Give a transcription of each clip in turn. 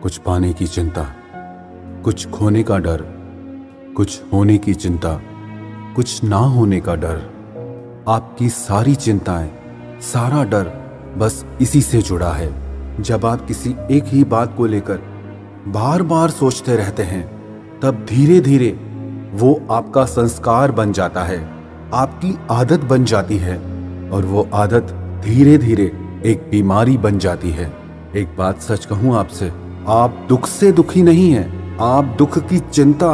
कुछ पाने की चिंता, कुछ खोने का डर, कुछ होने की चिंता, कुछ ना होने का डर। आपकी सारी चिंताएं, सारा डर बस इसी से जुड़ा है। जब आप किसी एक ही बात को लेकर बार बार सोचते रहते हैं, तब धीरे धीरे वो आपका संस्कार बन जाता है, आपकी आदत बन जाती है, और वो आदत धीरे धीरे एक बीमारी बन जाती है। एक बात सच कहूं आपसे, आप दुख से दुखी नहीं हैं, आप दुख की चिंता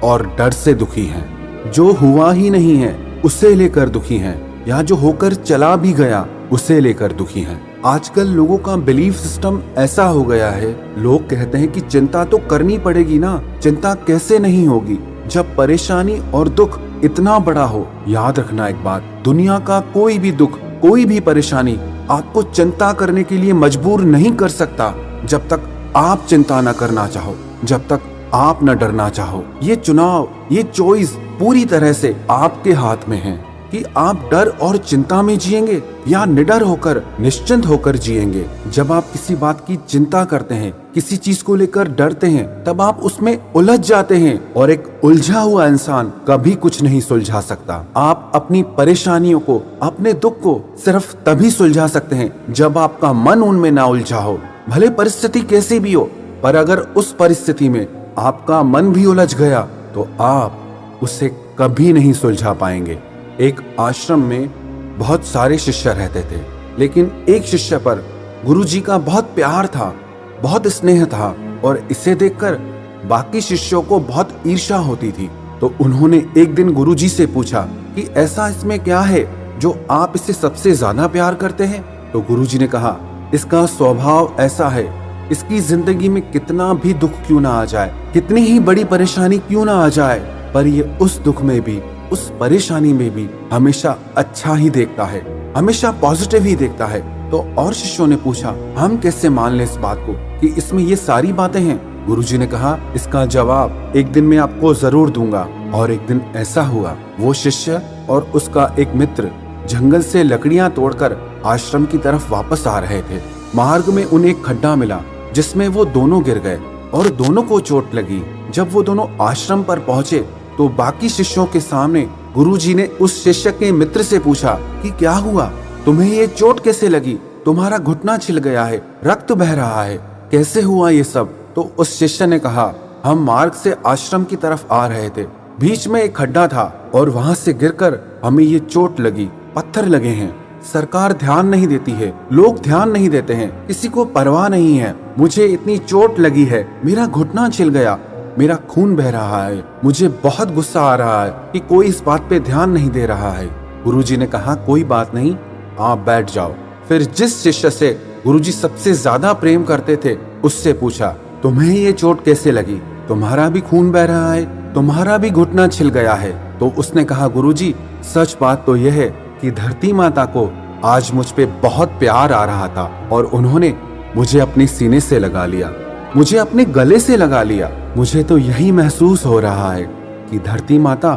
और डर से दुखी हैं। जो हुआ ही नहीं है उसे लेकर दुखी हैं, या जो होकर चला भी गया उसे लेकर दुखी हैं। आजकल लोगों का बिलीफ सिस्टम ऐसा हो गया है, लोग कहते हैं कि चिंता तो करनी पड़ेगी ना, चिंता कैसे नहीं होगी जब परेशानी और दुख इतना बड़ा हो। याद रखना एक बात, दुनिया का कोई भी दुख, कोई भी परेशानी आपको चिंता करने के लिए मजबूर नहीं कर सकता, जब तक आप चिंता न करना चाहो, जब तक आप न डरना चाहो। ये चुनाव, ये चॉइस पूरी तरह से आपके हाथ में है कि आप डर और चिंता में जिएंगे या निडर होकर, निश्चिंत होकर जिएंगे। जब आप किसी बात की चिंता करते हैं, किसी चीज को लेकर डरते हैं, तब आप उसमें उलझ जाते हैं, और एक उलझा हुआ इंसान कभी कुछ नहीं सुलझा सकता। आप अपनी परेशानियों को, अपने दुख को सिर्फ तभी सुलझा सकते हैं जब आपका मन उनमें ना उलझा हो। भले परिस्थिति कैसी भी हो, पर अगर उस परिस्थिति में आपका मन भी उलझ गया तो आप उसे कभी नहीं सुलझा पाएंगे। एक आश्रम में बहुत सारे शिष्य रहते थे, लेकिन एक शिष्य पर गुरुजी का बहुत प्यार था, बहुत स्नेह था, और इसे देखकर बाकी शिष्यों को बहुत ईर्ष्या होती थी। तो उन्होंने एक दिन गुरुजी से पूछा कि ऐसा इसमें क्या है जो आप इससे सबसे ज्यादा प्यार करते हैं। तो गुरुजी ने कहा, इसका स्वभाव ऐसा है, इसकी जिंदगी में कितना भी दुख क्यों ना आ जाए, कितनी ही बड़ी परेशानी क्यों ना आ जाए, पर ये उस दुख में भी, उस परेशानी में भी हमेशा अच्छा ही देखता है, हमेशा पॉजिटिव ही देखता है। तो और शिष्यों ने पूछा, हम कैसे मान ले इस बात को कि इसमें ये सारी बातें हैं। गुरुजी ने कहा, इसका जवाब एक दिन मैं आपको जरूर दूंगा। और एक दिन ऐसा हुआ, वो शिष्य और उसका एक मित्र जंगल से लकड़ियां तोड़कर आश्रम की तरफ वापस आ रहे थे। मार्ग में उन्हें एक खड्डा मिला जिसमें वो दोनों गिर गए और दोनों को चोट लगी। जब वो दोनों आश्रम पर पहुंचे तो बाकी शिष्यों के सामने गुरुजी ने उस शिष्य के मित्र से पूछा कि क्या हुआ, तुम्हें ये चोट कैसे लगी, तुम्हारा घुटना छिल गया है, रक्त बह रहा है, कैसे हुआ ये सब। तो उस शिष्य ने कहा, हम मार्ग से आश्रम की तरफ आ रहे थे, बीच में एक खड्डा था और वहां से गिरकर हमें ये चोट लगी, पत्थर लगे हैं। सरकार ध्यान नहीं देती है, लोग ध्यान नहीं देते हैं, किसी को परवाह नहीं है। मुझे इतनी चोट लगी है, मेरा घुटना छिल गया, मेरा खून बह रहा है, मुझे बहुत गुस्सा आ रहा है कि कोई इस बात पे ध्यान नहीं दे रहा है। गुरुजी ने कहा, कोई बात नहीं, आप बैठ जाओ। फिर जिस शिष्य से गुरुजी सबसे ज्यादा प्रेम करते थे उससे पूछा, तुम्हें ये चोट कैसे लगी, तुम्हारा भी खून बह रहा है, तुम्हारा भी घुटना छिल गया है। तो उसने कहा, गुरुजी सच बात तो यह है कि धरती माता को आज मुझ पे बहुत प्यार आ रहा था और उन्होंने मुझे अपने सीने से लगा लिया, मुझे अपने गले से लगा लिया। मुझे तो यही महसूस हो रहा है कि धरती माता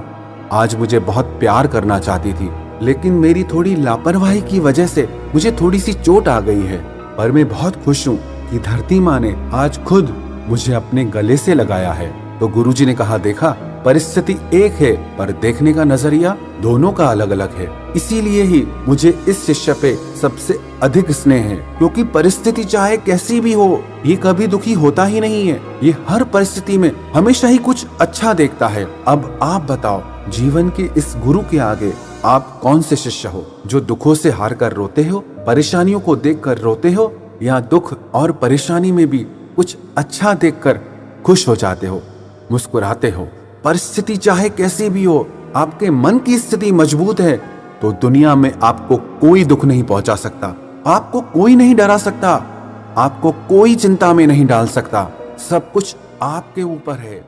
आज मुझे बहुत प्यार करना चाहती थी, लेकिन मेरी थोड़ी लापरवाही की वजह से मुझे थोड़ी सी चोट आ गई है। पर मैं बहुत खुश हूँ कि धरती माँ ने आज खुद मुझे अपने गले से लगाया है। तो गुरुजी ने कहा, देखा, परिस्थिति एक है पर देखने का नजरिया दोनों का अलग अलग है। इसीलिए ही मुझे इस शिष्य पे सबसे अधिक स्नेह है, क्योंकि परिस्थिति चाहे कैसी भी हो, ये कभी दुखी होता ही नहीं है। ये हर परिस्थिति में हमेशा ही कुछ अच्छा देखता है। अब आप बताओ, जीवन के इस गुरु के आगे आप कौन से शिष्य हो, जो दुखों से हार कर रोते हो, परेशानियों को देख कर रोते हो, या दुख और परेशानी में भी कुछ अच्छा देख कर खुश हो जाते हो, मुस्कुराते हो। परिस्थिति चाहे कैसी भी हो, आपके मन की स्थिति मजबूत है तो दुनिया में आपको कोई दुख नहीं पहुंचा सकता, आपको कोई नहीं डरा सकता, आपको कोई चिंता में नहीं डाल सकता। सब कुछ आपके ऊपर है।